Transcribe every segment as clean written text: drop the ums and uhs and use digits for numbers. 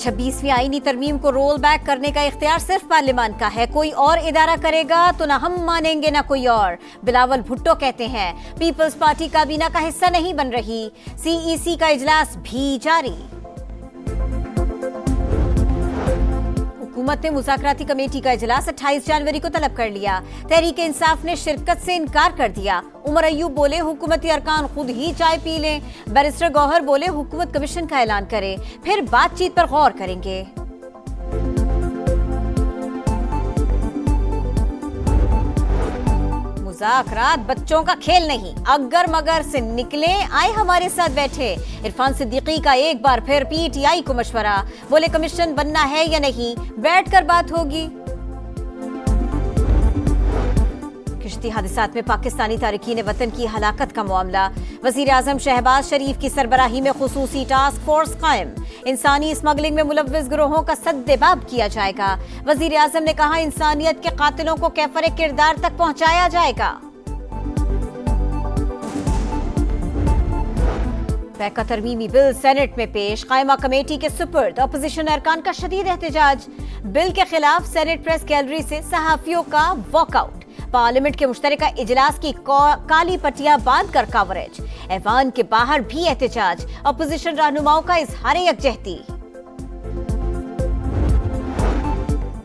26वीं आईनी तरमीम को रोल बैक करने का इख्तियार सिर्फ पार्लियामान का है, कोई और इदारा करेगा तो ना हम मानेंगे ना कोई और। बिलावल भुट्टो कहते हैं पीपल्स पार्टी काबीना का हिस्सा नहीं बन रही। सीईसी का इजलास भी जारी। हुकूमत ने मुज़ाकराती कमेटी का इजलास 28 जनवरी को तलब कर लिया। तहरीक इंसाफ ने शिरकत से इनकार कर दिया। उमर अयूब बोले हुकूमती अरकान खुद ही चाय पी लें। बैरिस्टर गौहर बोले हुकूमत कमीशन का ऐलान करे, फिर बातचीत पर गौर करेंगे। मुज़ाकरात बच्चों का खेल नहीं, अगर मगर से निकले आए हमारे साथ बैठे। इरफान सिद्दीकी का एक बार फिर पीटीआई को मशवरा, बोले कमीशन बनना है या नहीं, बैठकर बात होगी। किश्ती हादसात में पाकिस्तानी तारिकीन वतन की हलाकत का मामला। वजीर आजम शहबाज शरीफ की सरबराही में खुसूसी टास्क फोर्स कायम। इंसानी स्मगलिंग में मुलव्विस गिरोहों का सद्देबाब किया जाएगा। वजीर आजम ने कहा इंसानियत के कातिलों को कैफरे किरदार तक पहुंचाया जाएगा। पैका तरमीमी बिल सेनेट में पेश, कायमा कमेटी के सुपुर्द। अपोजिशन अरकान का शदीद एहतजाज। बिल के खिलाफ सेनेट प्रेस गैलरी से सहाफियों का वॉकआउट। पार्लियामेंट के मुश्तरका इजलास की काली पट्टियां बांधकर कवरेज। ऐवान के बाहर भी एहतजाज। अपोजिशन रहनुमाओं का इजहार यकजहती।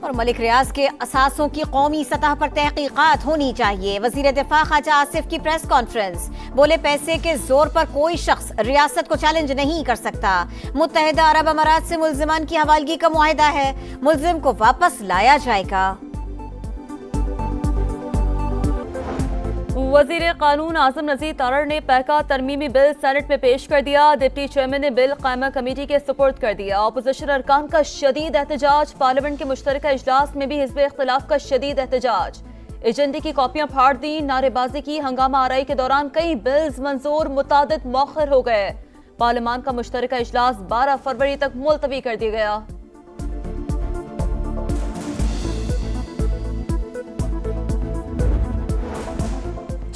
और मलिक रियाज के असासों की कौमी सतह पर तहकीकात होनी चाहिए। वजीर दिफा ख्वाजा आसिफ की प्रेस कॉन्फ्रेंस, बोले पैसे के जोर पर कोई शख्स रियासत को चैलेंज नहीं कर सकता। मुत्तहिदा अरब अमारात से मुल्जिमान की हवालगी का मुआहिदा है, मुल्जिम को वापस लाया जाएगा। वजीर कानून आजम नजीर तारड़ ने पैका तरमीमी बिल सेनेट में पेश कर दिया। डिप्टी चेयरमैन ने बिल कायमा कमेटी के सुपुर्द कर दिया। अपोजिशन अरकान का शदीद एहतजाज। पार्लियामेंट के मुश्तरका इजलास में भी हिज़्ब इख्तिलाफ का शदीद एहतजाज। एजेंडे की कॉपियां फाड़ दी, नारेबाजी की। हंगामा आराई के दौरान कई बिल्स मंजूर, मुतादिद मौखर हो गए। पार्लियामान का मुश्तरका इजलास 12 फरवरी तक मुलतवी कर दिया गया।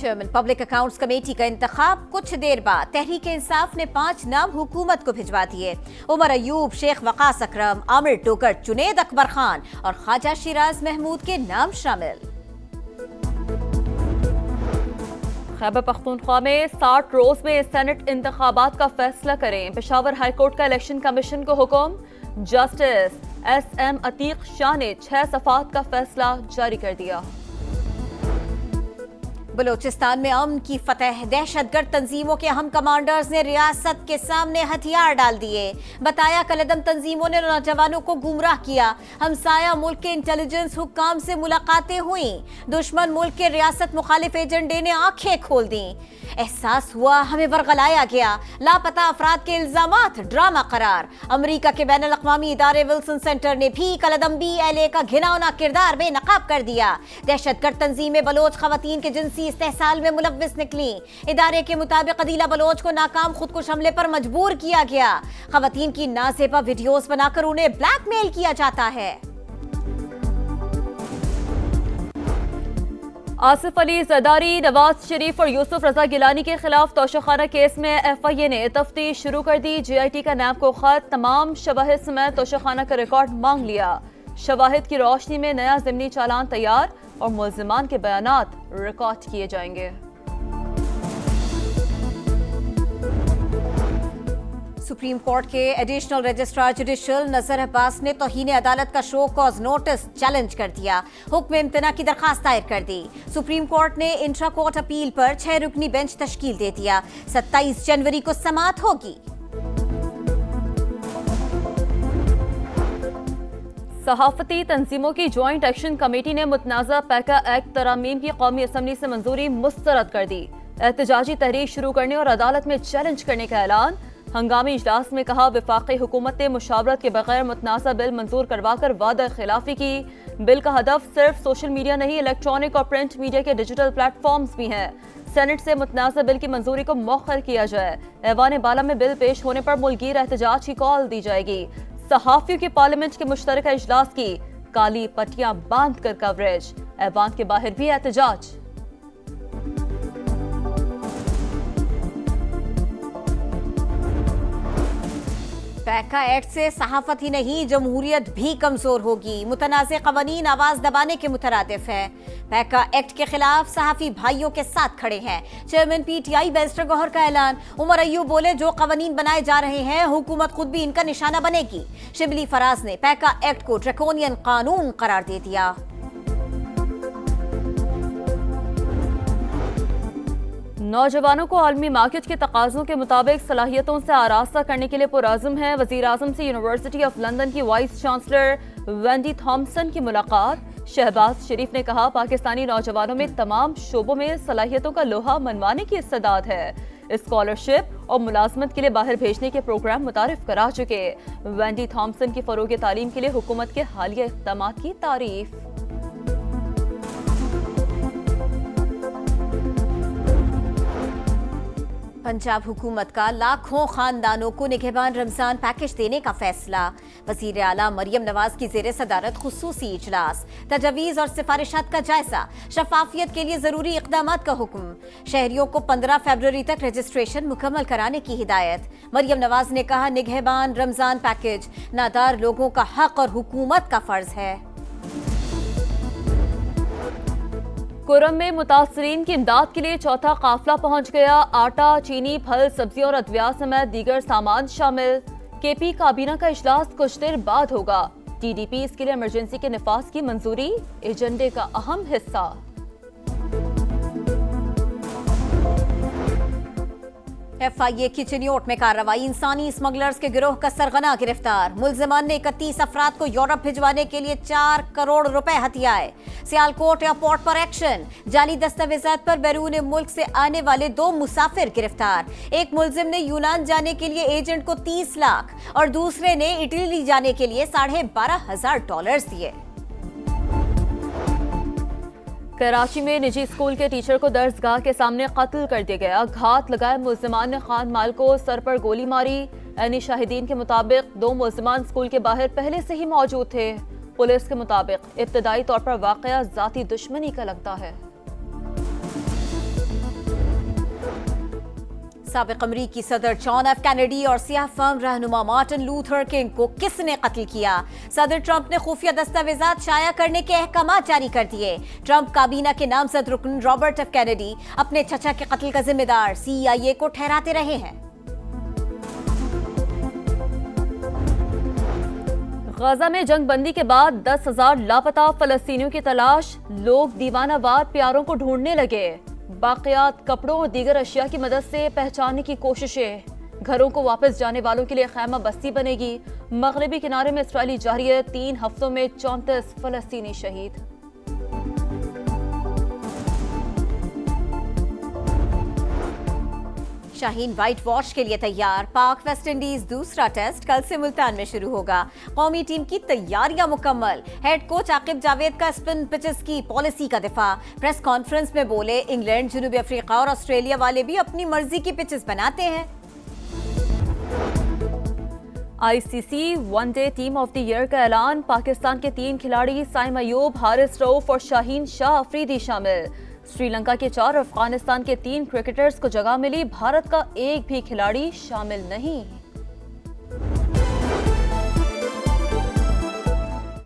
चेयरमैन पब्लिक अकाउंट्स कमेटी का इंतखाब कुछ देर बाद। तहरीक इंसाफ ने 5 नाम हुकूमत को भिजवा दिए। उमर अयूब, शेख वकास अकरम, आमिर टोकट, जुनेद अकबर खान और ख्वाजा शिराज महमूद के नाम शामिल। खैबर पख्तूनख्वा में 60 रोज में सेनेट इंतखाबात का फैसला करें। पेशावर हाई कोर्ट का इलेक्शन कमीशन को हुक्म। जस्टिस SM अतीक शाह ने 6 सफात का फैसला जारी कर दिया। बलोचिस्तान में अमन की फतह। दहशतगर्द तंजीमों के अहम कमांडर्स ने रियासत के सामने हथियार डाल दिए। बताया कलदम तंजीमों ने नौजवानों को गुमराह किया। हमसाया मुल्क के इंटेलिजेंस हुक्काम से मुलाकातें हुई। दुश्मन मुल्क के रियासत मुखालिफ एजेंडे ने आंखें खोल दी। एहसास हुआ हमें वरगलाया गया। लापता अफराद के इल्जामात ड्रामा करार। अमरीका के बैनुल अक़वामी इदारे विल्सन सेंटर ने भी कलदम BLA का घिनौना किरदार बेनकाब कर दिया। दहशतगर्द तंजीमें बलोच खवातीन के जिनसी इस्तेहसाल में मुलव्विस निकली। इदारे के मुताबिक अदीला बलोच को नाकाम खुदकुश हमले पर मजबूर किया गया। खवातीन की नाज़ेबा वीडियोस बनाकर उन्हें ब्लैकमेल किया जाता है। आसिफ अली जरदारी, नवाज शरीफ और यूसुफ रजा गिलानी के खिलाफ तोशाखाना केस में FIA ने तफ्तीश शुरू कर दी। GIT का नैब को खत, तमाम शवाहिद समेत तोशाखाना का रिकॉर्ड मांग लिया। शवाहिद की रोशनी में नया ज़िमनी चालान तैयार और मुल्जिमान के बयानात रिकॉर्ड किए जाएंगे। सुप्रीम कोर्ट के एडिशनल रजिस्ट्रार जुडिशल नजर अब्बास ने तौहीन अदालत का शो कॉज नोटिस चैलेंज कर दिया। हुक्म इम्तना की दरखास्त दायर कर दी। सुप्रीम कोर्ट ने इंट्रा कोर्ट अपील पर 6 रुकनी बेंच तश्कील दे दिया। 27 जनवरी को समाअत होगी। सहाफती तंजीमों की ज्वाइंट एक्शन कमेटी ने मुतनाज़ा पैका एक्ट तरामीम की कौमी असम्बली से मंजूरी मुस्तरद कर दी। एहतजाजी तहरीक शुरू करने और अदालत में चैलेंज करने का ऐलान। हंगामी इजलास में कहा वफाकी हुकूमत ने मुशावरत के बगैर मुतनाज़ा बिल मंजूर करवाकर वादा खिलाफी की। बिल का हदफ सिर्फ सोशल मीडिया नहीं, इलेक्ट्रॉनिक और प्रिंट मीडिया के डिजिटल प्लेटफॉर्म्स भी हैं। सेनेट से मुतनाज़ा बिल की मंजूरी को मौखर किया जाए। ऐवान बाला में बिल पेश होने पर मुल्कीर एहतजाज की कॉल दी जाएगी। सहाफियों की पार्लियामेंट के मुश्तरका इजलास की काली पट्टियां बांध कर कवरेज। ऐवान के बाहर भी एहतजाज। पैका एक्ट से सहाफत ही नहीं जमहूरियत भी कमजोर होगी। मुतनाज़ कवानीन आवाज दबाने के मुतरादिफ है। पैका एक्ट के खिलाफ सहाफी भाइयों के साथ खड़े हैं। चेयरमैन पीटीआई बैरिस्टर गौहर का ऐलान। उमर अय्यूब बोले, जो कवानीन बनाए जा रहे हैं हुकूमत खुद भी इनका निशाना बनेगी। शिबली फराज ने पैका एक्ट को ड्रैकोनियन कानून करार दे दिया। नौजवानों को आलमी मार्केट के तकाज़ों के मुताबिक सलाहियतों से आरास्ता करने के लिए पुरअज़्म है। वज़ीर आज़म से यूनिवर्सिटी ऑफ लंदन की वाइस चांसलर वेंडी थॉम्सन की मुलाकात। शहबाज शरीफ ने कहा, पाकिस्तानी नौजवानों में तमाम शोबों में सलाहियतों का लोहा मनवाने की इस्तेदाद है। स्कॉलरशिप और मुलाजमत के लिए बाहर भेजने के प्रोग्राम मुतारिफ करा चुके वेंडी थॉम्सन की फ़रोग़ तालीम के लिए हुकूमत के हालिया इक़दामात की तारीफ। पंजाब हुकूमत का लाखों खानदानों को निगहबान रमजान पैकेज देने का फैसला। वज़ीर आला मरियम नवाज की ज़ेर सदारत खुसूसी इजलास। तजवीज़ और सिफारिशात का जायजा। शफाफियत के लिए ज़रूरी इक़दामात का हुक्म। शहरियों को 15 फरवरी तक रजिस्ट्रेशन मुकम्मल कराने की हिदायत। मरियम नवाज ने कहा, निगहबान रमजान पैकेज नादार लोगों का हक और हुकूमत का फर्ज है। कुरम में मुतासरीन की इमदाद के लिए चौथा काफिला पहुंच गया। आटा, चीनी, फल, सब्जियों और अद्विया समेत दीगर सामान शामिल। केपी काबीना का इजलास कुछ देर बाद होगा। टीडीपी इसके लिए इमरजेंसी के निफाज की मंजूरी एजेंडे का अहम हिस्सा। FIA की चिन्योट में कार्रवाई। इंसानी स्मगलर्स के गिरोह का सरगना गिरफ्तार। मुलजिमान ने 31 अफराद को यूरोप भिजवाने के लिए 4 करोड़ रुपए हथियाए। सियालकोट एयरपोर्ट पर एक्शन। जाली दस्तावेजात पर बैरून मुल्क से आने वाले 2 मुसाफिर गिरफ्तार। एक मुलजिम ने यूनान जाने के लिए एजेंट को 30 लाख और दूसरे ने इटली जाने के लिए $12,500 दिए। कराची में निजी स्कूल के टीचर को दर्सगाह के सामने कत्ल कर दिया गया। घात लगाए मुल्जिमान ने खान माल को सर पर गोली मारी। ऐनी शाहिदीन के मुताबिक 2 मुल्जिमान स्कूल के बाहर पहले से ही मौजूद थे। पुलिस के मुताबिक इब्तदाई तौर पर वाकया जाती दुश्मनी का लगता है। साबिक अमरीकी सदर जॉन एफ कैनेडी और सियाह फहम रहनुमा मार्टिन लूथर किंग को किसने कत्ल किया? सदर ट्रंप ने खुफिया दस्तावेजात शाया करने के अहकामात जारी कर दिए। ट्रंप काबीना के नामजद रुकन रॉबर्ट एफ कैनेडी अपने चचा के कत्ल का जिम्मेदार CIA को ठहराते रहे हैं। गजा में जंग बंदी के बाद 10,000 लापता फलस्तीनियों की तलाश। लोग दीवानावार प्यारों को ढूंढने लगे। बाकियात, कपड़ों और दीगर अशिया की मदद से पहचानने की कोशिशें। घरों को वापस जाने वालों के लिए खैमा बस्ती बनेगी। मगरबी किनारे में इसराइली जारी 3 हफ्तों में 34 फलस्तीनी शहीद। शाहीन व्हाइट वॉश के लिए तैयार। पाक वेस्ट इंडीज दूसरा टेस्ट कल से मुल्तान में शुरू होगा। कौमी टीम की तैयारियां मुकम्मल। हेड कोच आकिब जावेद का स्पिन पिचेस की पॉलिसी का दिफा। प्रेस कॉन्फ्रेंस में बोले, इंग्लैंड, जनूबी अफ्रीका और ऑस्ट्रेलिया वाले भी अपनी मर्जी की पिचेस बनाते हैं। ICC one day team of the year का ऐलान। पाकिस्तान के 3 खिलाड़ी साइम अयूब, हारिस रऊफ और शाहीन शाह अफरीदी शामिल। श्रीलंका के 4, अफगानिस्तान के 3 क्रिकेटर्स को जगह मिली। भारत का एक भी खिलाड़ी शामिल नहीं।